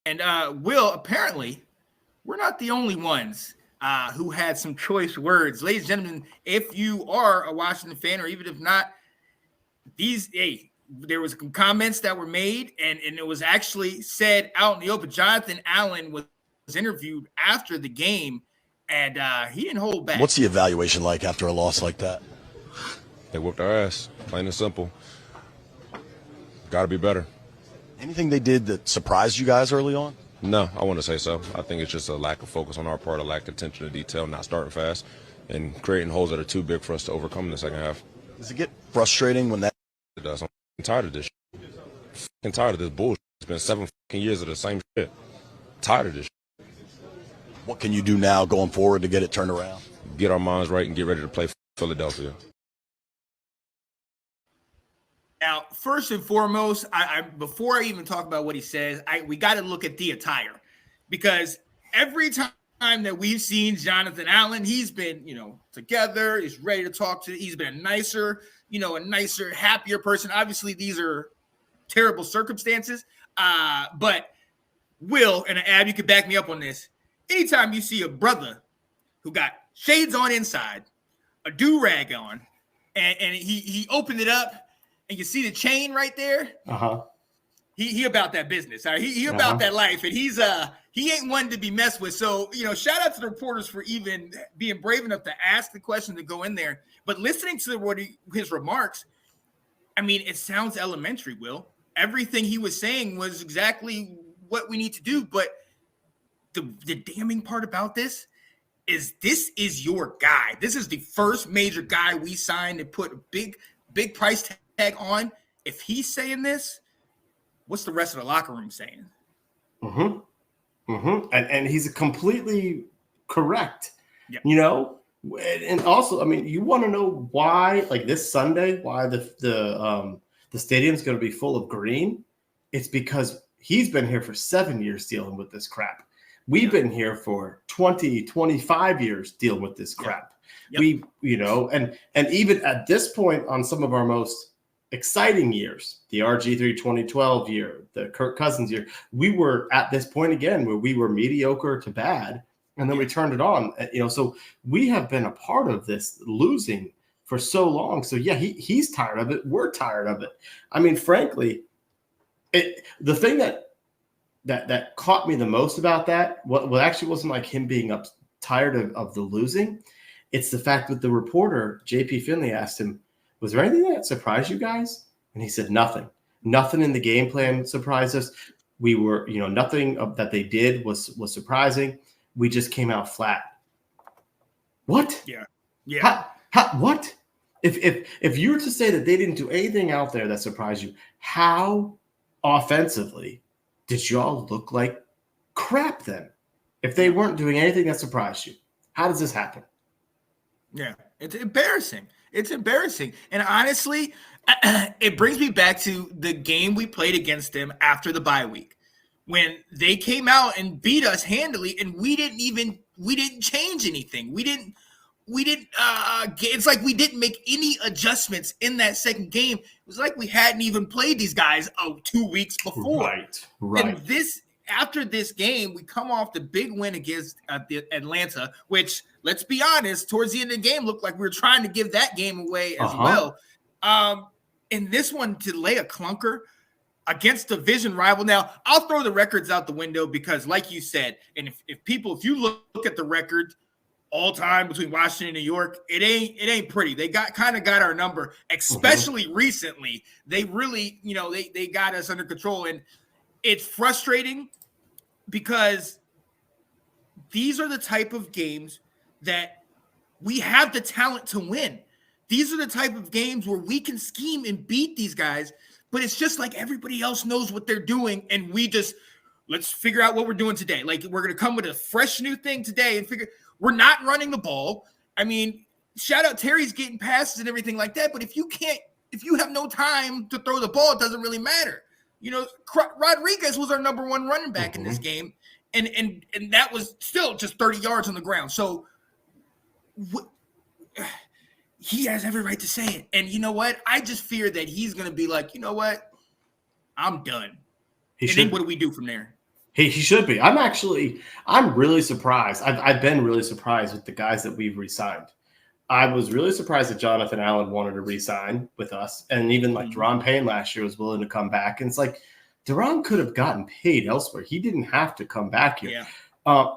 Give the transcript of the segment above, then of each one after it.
And Will, apparently, we're not the only ones who had some choice words. Ladies and gentlemen, if you are a Washington fan, or even if not, there was some comments that were made, and it was actually said out in the open. Jonathan Allen was interviewed after the game, and he didn't hold back. What's the evaluation like after a loss like that? They whooped our ass, plain and simple. Got to be better. Anything they did that surprised you guys early on? No, I wouldn't say so. I think it's just a lack of focus on our part, a lack of attention to detail, not starting fast, and creating holes that are too big for us to overcome in the second half. Does it get frustrating when that? It does. I'm tired of this shit. I'm tired of this bullshit. It's been 7 years of the same shit. Tired of this shit. What can you do now going forward to get it turned around? Get our minds right and get ready to play Philadelphia. Now, first and foremost, before I even talk about what he says, we got to look at the attire, because every time that we've seen Jonathan Allen, he's been, together, he's ready to talk to, he's been a nicer, happier person. Obviously, these are terrible circumstances, but Will and Ab, you could back me up on this. Anytime you see a brother who got shades on inside, a do-rag on, and he opened it up, and you see the chain right there. He about that business. He about that life, and he ain't one to be messed with. So shout out to the reporters for even being brave enough to ask the question to go in there. But listening to his remarks, I mean, it sounds elementary. Will, everything he was saying was exactly what we need to do. But the damning part about this is your guy. This is the first major guy we signed and put a big price tag on. If he's saying this, what's the rest of the locker room saying? And he's completely correct. Yep. And also, I mean, you want to know why, like this Sunday, why the stadium's going to be full of green? It's because he's been here for 7 years dealing with this crap. We've been here for 20, 25 years dealing with this crap. Yep. And even at this point on some of our most exciting years, the RG3 2012 year, the Kirk Cousins year, we were at this point again where we were mediocre to bad, and then we turned it on. So we have been a part of this losing for so long. So yeah, he's tired of it. We're tired of it. I mean, frankly, the thing that caught me the most about that, what actually wasn't like him being tired of the losing. It's the fact that the reporter, JP Finley, asked him, was there anything that surprised you guys? And he said, nothing. Nothing in the game plan surprised us. We were, nothing that they did was surprising. We just came out flat. What? Yeah. What? If you were to say that they didn't do anything out there that surprised you, how offensively did y'all look like crap then? If they weren't doing anything that surprised you, how does this happen? Yeah, it's embarrassing. It's embarrassing. And honestly, it brings me back to the game we played against them after the bye week, when they came out and beat us handily, and we didn't change anything. It's like we didn't make any adjustments in that second game. It was like we hadn't even played these guys 2 weeks before. Right. And after this game, we come off the big win against the Atlanta, which, let's be honest, towards the end of the game, looked like we were trying to give that game away as well. And this one, to lay a clunker against division rival. Now, I'll throw the records out the window because, like you said, and if you look at the record all time between Washington and New York, it ain't pretty. They got our number, especially recently. They really, they got us under control, and it's frustrating because these are the type of games that we have the talent to win. These are the type of games where we can scheme and beat these guys, but it's just like everybody else knows what they're doing, and let's figure out what we're doing today. Like, we're going to come with a fresh new thing today and we're not running the ball. I mean, shout out Terry's getting passes and everything like that, but if you have no time to throw the ball, it doesn't really matter. Rodriguez was our number one running back in this game, and that was still just 30 yards on the ground. So he has every right to say it. And you know what? I just fear that he's going to be like, you know what? I'm done. Then what do we do from there? He should be. I'm really surprised. I've been really surprised with the guys that we've re-signed. I was really surprised that Jonathan Allen wanted to re-sign with us. And even like Deron Payne last year was willing to come back. And it's like, Deron could have gotten paid elsewhere. He didn't have to come back here.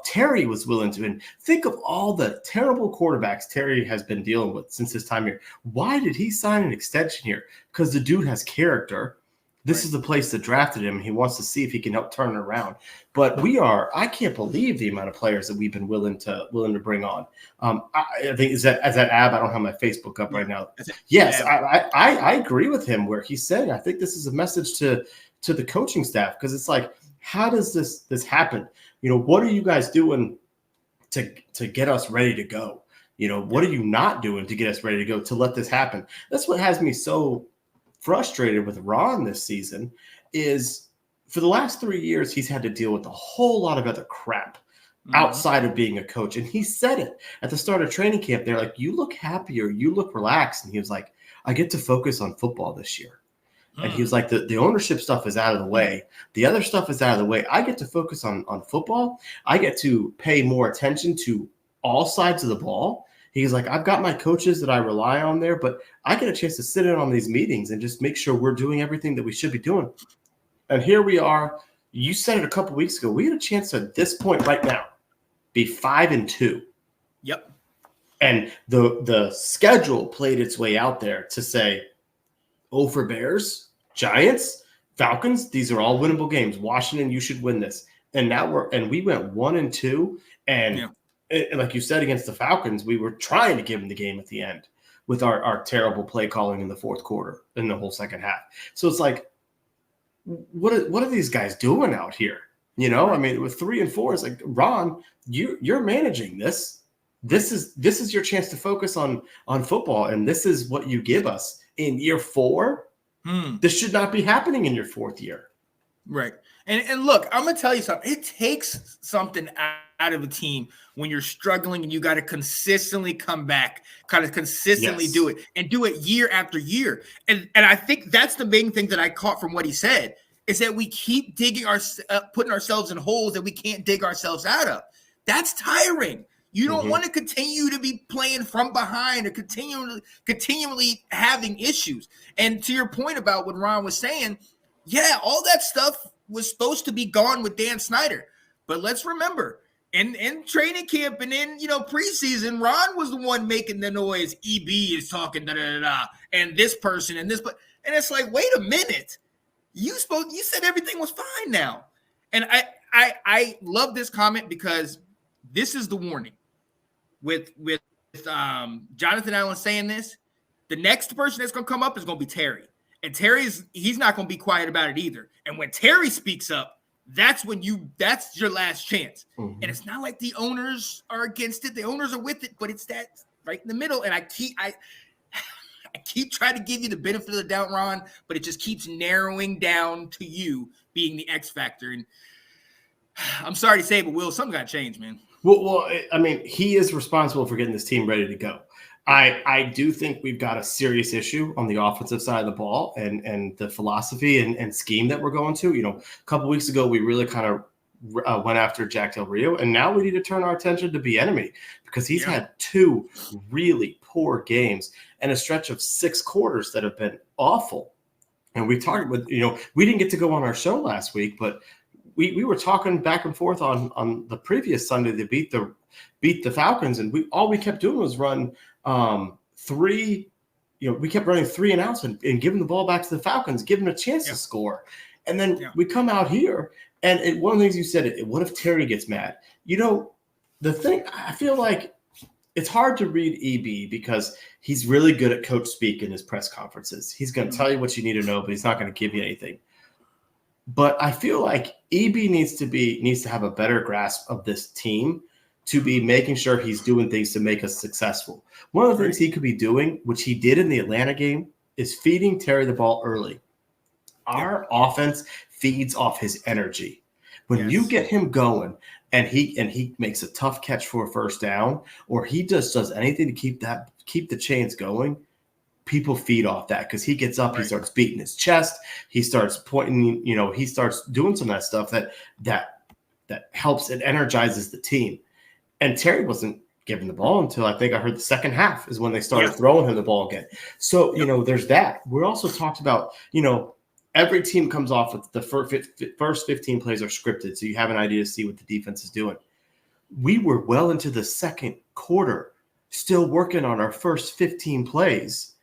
Terry was willing to. And think of all the terrible quarterbacks Terry has been dealing with since his time here. Why did he sign an extension here? Because the dude has character. This is the place that drafted him. He wants to see if he can help turn it around. But I can't believe the amount of players that we've been willing to bring on. I think is that Ab, I don't have my Facebook up right now. Yes, I agree with him where he's saying, I think this is a message to the coaching staff, because it's like, how does this happen? What are you guys doing to get us ready to go? What are you not doing to get us ready to go to let this happen? That's what has me so frustrated with Ron this season is for the last 3 years, he's had to deal with a whole lot of other crap outside of being a coach. And he said it at the start of training camp. They're like, you look happier, you look relaxed. And he was like, I get to focus on football this year. And he was like, the ownership stuff is out of the way. The other stuff is out of the way. I get to focus on football. I get to pay more attention to all sides of the ball. He's like, I've got my coaches that I rely on there, but I get a chance to sit in on these meetings and just make sure we're doing everything that we should be doing. And here we are. You said it a couple weeks ago. We had a chance to, at this point right now, be 5-2. Yep. And the schedule played its way out there to say, oh, for Bears, Giants, Falcons, these are all winnable games. Washington, you should win this. And now we went 1-2, and like you said, against the Falcons, we were trying to give them the game at the end with our terrible play calling in the fourth quarter in the whole second half. So it's like, what are these guys doing out here? I mean, with 3-4, it's like, Ron, you're managing this. This is your chance to focus on football, and this is what you give us in year 4. This should not be happening in your 4th year. Right. And look, I'm going to tell you something. It takes something out of a team when you're struggling and you got to consistently come back, kind of consistently do it, and do it year after year. And I think that's the main thing that I caught from what he said, is that we keep putting ourselves in holes that we can't dig ourselves out of. That's tiring. You don't want to continue to be playing from behind or continually having issues. And to your point about what Ron was saying, yeah, all that stuff was supposed to be gone with Dan Snyder. But let's remember, in training camp and in preseason, Ron was the one making the noise. EB is talking and this person and this, and it's like, wait a minute, you said everything was fine now. And I love this comment, because this is the warning. With Jonathan Allen saying this, the next person that's going to come up is going to be Terry. And he's not going to be quiet about it either. And when Terry speaks up, that's your last chance. And it's not like the owners are against it. The owners are with it, but it's that right in the middle. And I keep trying to give you the benefit of the doubt, Ron, but it just keeps narrowing down to you being the X factor. And I'm sorry to say, but Will, something got to change, man. Well, I mean, he is responsible for getting this team ready to go. I do think we've got a serious issue on the offensive side of the ball and the philosophy and scheme that we're going to. A couple weeks ago, we really kind of went after Jack Del Rio, and now we need to turn our attention to Bieniemy, because he's had 2 really poor games and a stretch of 6 quarters that have been awful. And we talked with, we didn't get to go on our show last week, but we were talking back and forth on the previous Sunday to beat the Falcons, and we kept doing was run 3. We kept running 3 and outs and giving the ball back to the Falcons, giving them a chance to score. And then we come out here, and one of the things you said, what if Terry gets mad? The thing, I feel like it's hard to read EB because he's really good at coach speak in his press conferences. He's going to tell you what you need to know, but he's not going to give you anything. But I feel like EB needs to have a better grasp of this team to be making sure he's doing things to make us successful. One of the things he could be doing, which he did in the Atlanta game, is feeding Terry the ball early. Our offense feeds off his energy. When you get him going and he makes a tough catch for a first down, or he just does anything to keep the chains going, people feed off that, because he gets up, he starts beating his chest, he starts pointing, he starts doing some of that stuff that that helps and energizes the team. And Terry wasn't given the ball until I think I heard the second half is when they started throwing him the ball again. So, there's that. We also talked about, every team comes off with the first 15 plays are scripted. So you have an idea to see what the defense is doing. We were well into the second quarter, still working on our first 15 plays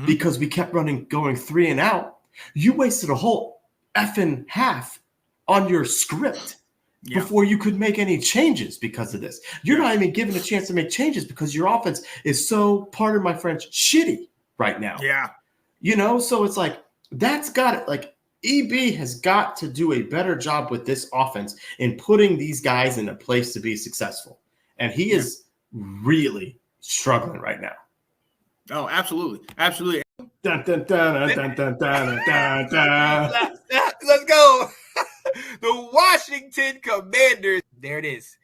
because we kept going 3 and out. You wasted a whole effing half on your script before you could make any changes because of this. You're not even given a chance to make changes because your offense is so, pardon my French, shitty right now. Yeah. So it's like, that's got it. Like, EB has got to do a better job with this offense in putting these guys in a place to be successful. And he is really struggling right now. Oh, absolutely. Absolutely. Dun, dun, dun, dun, dun, dun, dun, dun. Let's go. The Washington Commanders. There it is.